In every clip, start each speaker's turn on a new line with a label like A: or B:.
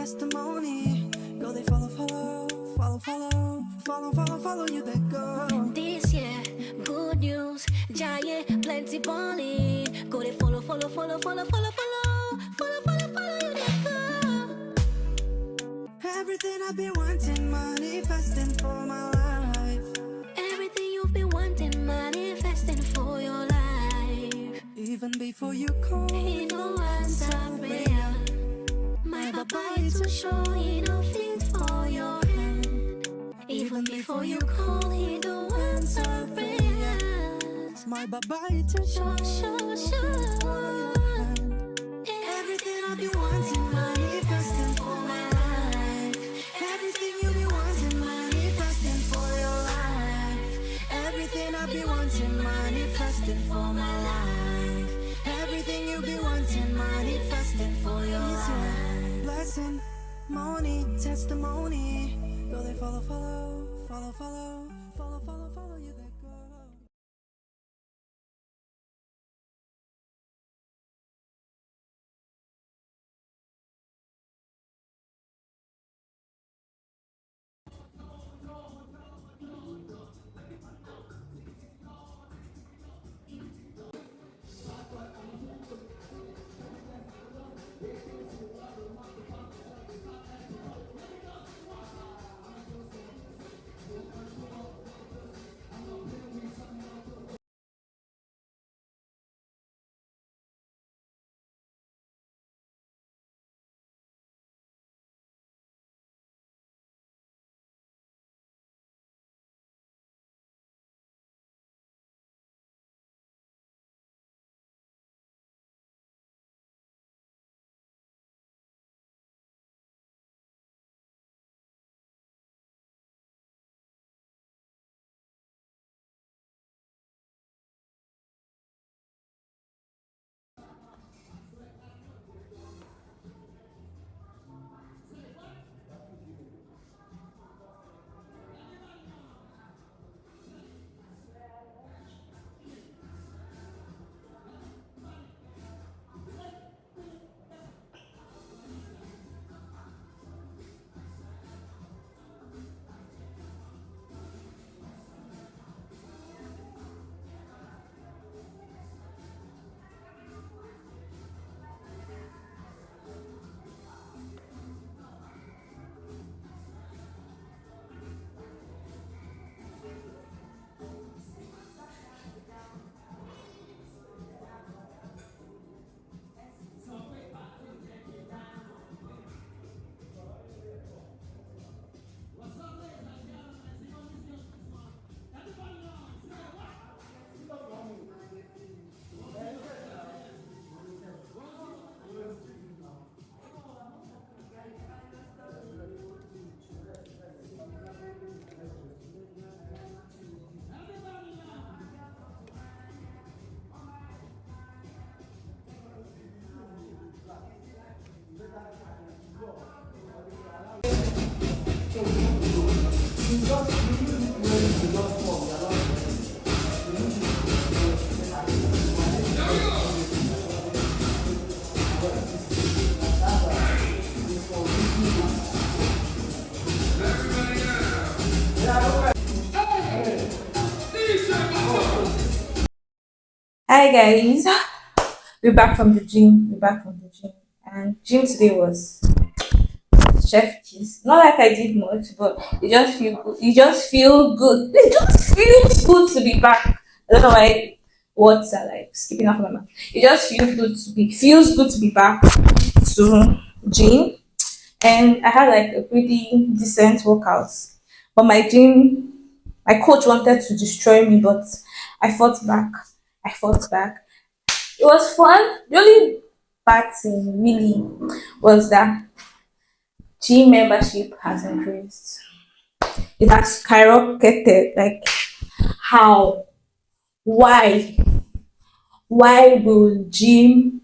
A: testimony. Go they follow, follow, follow, follow, follow, follow, follow you they go.
B: This year, good news, giant, plenty money. Go they follow, follow, follow, follow, follow, follow, follow, follow, follow you they go.
A: Everything I've been wanting, manifesting for my life.
B: Everything you've been wanting, manifesting for your life.
A: Even before you call,
B: He don't answer prayer. My Baba is to show He don't fit for your hand. Even before you call, He don't answer prayers.
A: my Baba to show, everything I've been wanting, manifesting for my life. Everything you be wanting, manifesting for your life. Everything I've been wanting, manifesting for my life. Everything you be wanting, manifesting for your life. Blessing, money, testimony. Go they follow, follow, follow, follow, follow, follow, follow you they go.
C: Hi guys, we're back from the gym. And gym today was chef kiss. Not like I did much, but it just feel good. It just feel good. It just feels good to be back. I don't know why words are like skipping off my mouth. It just feels good to be back to gym. And I had like a pretty decent workout. But my coach wanted to destroy me, but I fought back. I fought back. It was fun. The only bad thing really was that gym membership has increased. It has skyrocketed. Like how? Why? Why will gym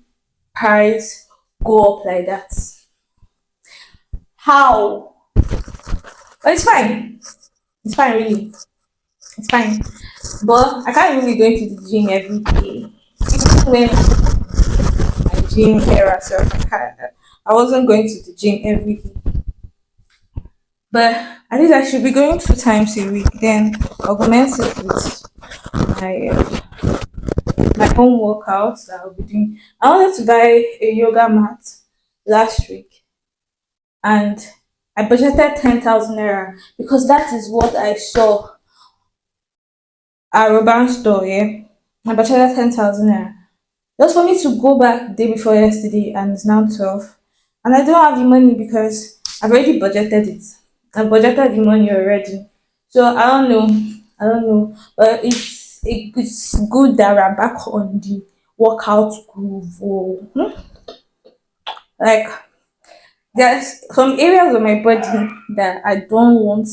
C: price go up like that? How? But it's fine. It's fine, really. It's fine. But I can't really go into the gym every day. Even when my gym era, so I wasn't going to the gym every day. But at least I should be going 2 times a week. Then augment it with my my home workouts that I'll be doing. I wanted to buy a yoga mat last week, and I budgeted 10,000 naira because that is what I saw at Roban store. Yeah, I budgeted 10,000 naira just for me to go back the day before yesterday, and it's now 12, and I don't have the money because I've already budgeted it. I budgeted the money already, so I don't know. I don't know, but it's good that we're back on the workout groove. Oh, like there's some areas of my body that I don't want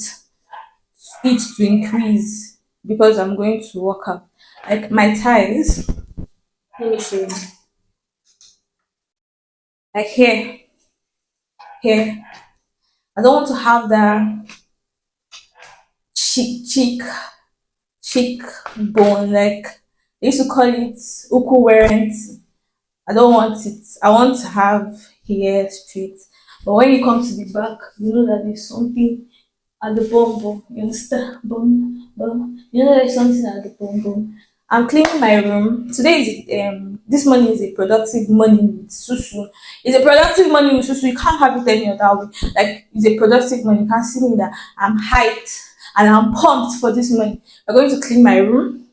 C: it to increase because I'm going to work out. Like my thighs, let me show you. Like here. I don't want to have that cheek cheek bone. Like they used to call it uku wearant. I don't want it. I want to have hair straight. But when you come to the back, you know that there's something at the bum bum. You understand? Bum bum. You know there's something at the bum bum. I'm cleaning my room. Today is this morning is a productive morning with Susu. It's a productive morning with Susu. You can't have it any other way. Like it's a productive morning. You can see me that I'm hyped and I'm pumped for this morning. We're going to clean my room.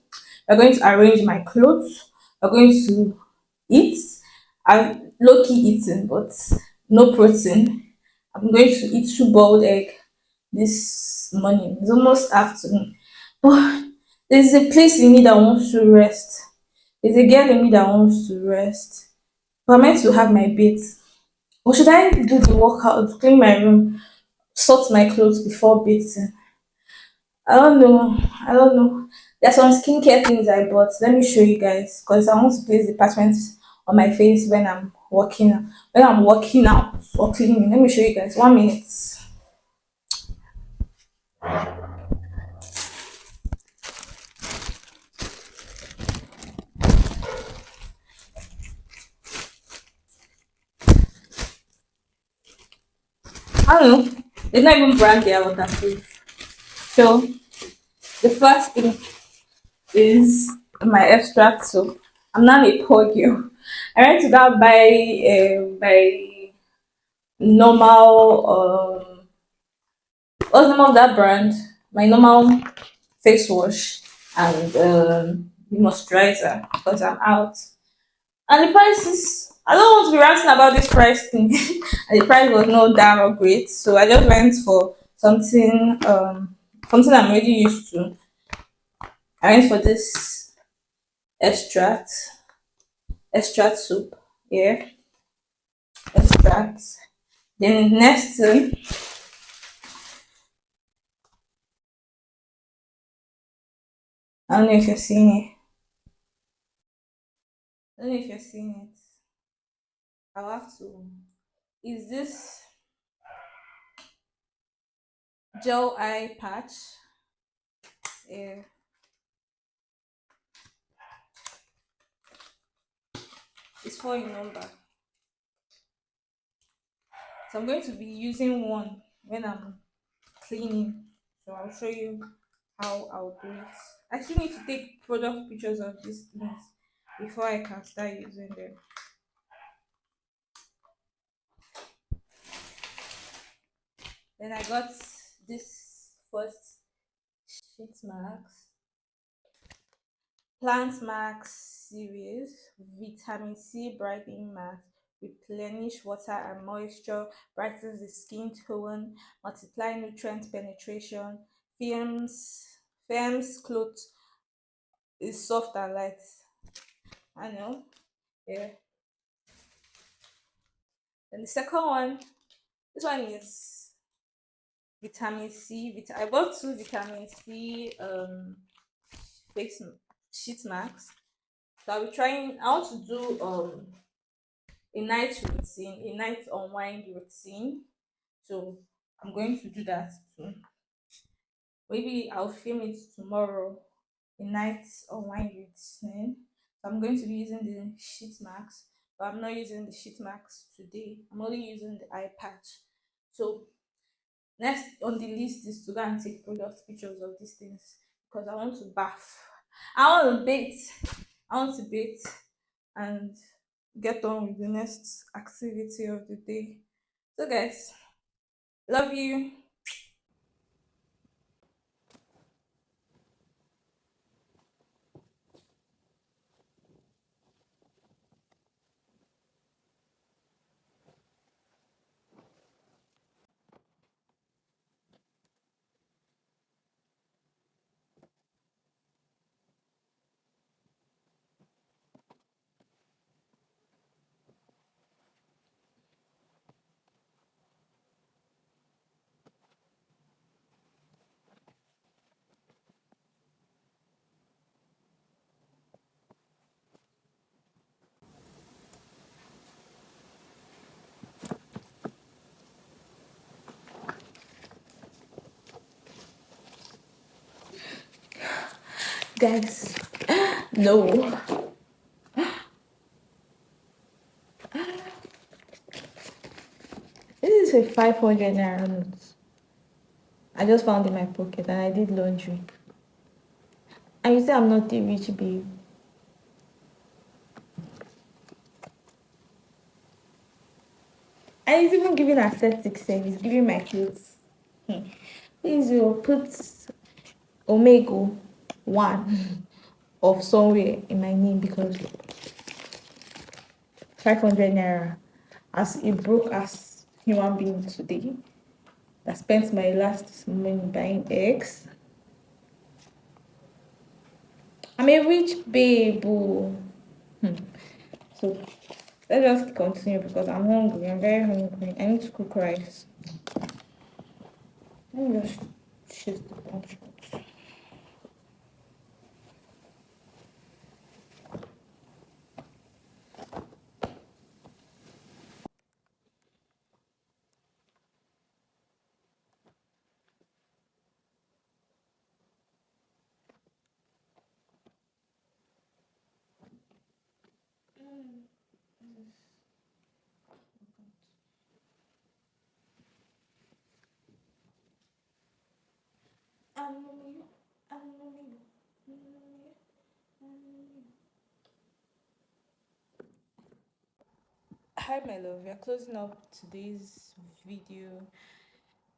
C: We're going to arrange my clothes. We're going to eat. I'm low key eating, but no protein. I'm going to eat 2 boiled egg this morning. It's almost afternoon. But there's a place in me that wants to rest. There's a girl in me that wants to rest. But I'm meant to have my bait. Or should I do the workout, clean my room, sort my clothes before bathing? I don't know. I don't know. There's some skincare things I bought. Let me show you guys because I want to place the attachments on my face when I'm working out or cleaning. Let me show you guys. 1 minute. I don't know. It's not even brand their waterproof. So the first thing is my extract soap. I'm not a poor girl. I went to go buy my normal what's the name of that brand? My normal face wash and the moisturizer because I'm out. And the price is I don't want to be ranting about this price thing. And the price was not that great. So I just went for something I'm already used to. I went for this extract extract soup. Yeah, extract. Then next thing, I don't know if you're seeing it. I don't know if you're seeing it. I'll have to. Is this gel eye patch? Yeah, it's 4 in number. So I'm going to be using one when I'm cleaning. So I'll show you how I'll do it. I still need to take product pictures of these things before I can start using them. Then I got this first sheet mask, Plant Max series, Vitamin C brightening mask, replenish water and moisture, brightens the skin tone, multiply nutrient penetration, firms clothes is soft and light. I know. Yeah. Then the second one, this one is vitamin C. I bought two vitamin C face sheet masks. So I'll be trying. I want to do a night routine, a night unwind routine. So I'm going to do that too. Maybe I'll film it tomorrow. A night unwind routine. So I'm going to be using the sheet mask. but I'm not using the sheet mask today. I'm only using the eye patch. So next on the list is to go and take product pictures of these things because I want to bath. I want to bathe. I want to bathe and get on with the next activity of the day. So guys, love you. Guys, no. This is a 500 naira note. I just found in my pocket and I did laundry. And you say I'm not a rich babe. And it's even giving aesthetic service, giving my clothes. Please, you put Omega 1 of somewhere in my name because 500 naira as a broke ass human being today that spent my last money buying eggs. I'm a rich babe. Oh. So let's just continue because I'm hungry. I'm very hungry. I need to cook rice. Let me just shift the punch. Hi, my love. We are closing up today's video.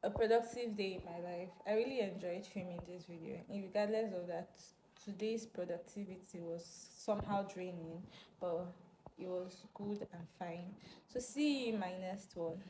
C: A productive day in my life. I really enjoyed filming this video. And regardless of that, today's productivity was somehow draining, but it was good and fine. So, see you in my next one.